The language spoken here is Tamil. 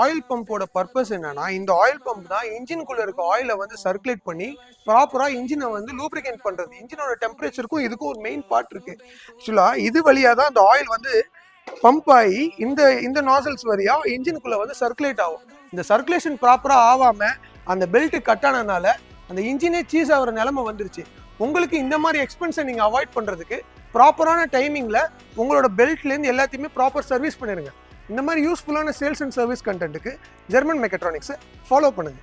ஆயில் பம்போட பர்பஸ் என்னன்னா, இந்த ஆயில் பம்ப் தான் இன்ஜினுக்குள்ள இருக்க ஆயிலை வந்து சர்க்குலேட் பண்ணி ப்ராப்பரா இன்ஜினை வந்து லூப்ரிகேட் பண்றது. இன்ஜினோட டெம்பரேச்சருக்கும் இதுக்கும் ஒரு மெயின் பார்ட் இருக்கு. ஆக்சுவலா இது வழியா தான் அந்த ஆயில் வந்து பம்ப் ஆகி இந்த இந்த நாசல்ஸ் வழியா இன்ஜினுக்குள்ள வந்து சர்க்குலேட் ஆகும். இந்த சர்க்குலேஷன் ப்ராப்பரா ஆகாம அந்த பெல்ட் கட் ஆனதுனால அந்த இன்ஜினே சீஸ் ஆகிற நிலைமை வந்துருச்சு. உங்களுக்கு இந்த மாதிரி எக்ஸ்பென்ஸை நீங்க அவாய்ட் பண்றதுக்கு ப்ராப்பரான டைமிங்ல உங்களோட பெல்ட்லேருந்து எல்லாத்தையுமே ப்ராப்பர் சர்வீஸ் பண்ணிருங்க. இந்த மாதிரி யூஸ்ஃபுல்லான சேல்ஸ் அண்ட் சர்வீஸ் கண்டென்ட்டுக்கு ஜெர்மன் மெக்கட்ரானிக்ஸை ஃபாலோ பண்ணுங்க.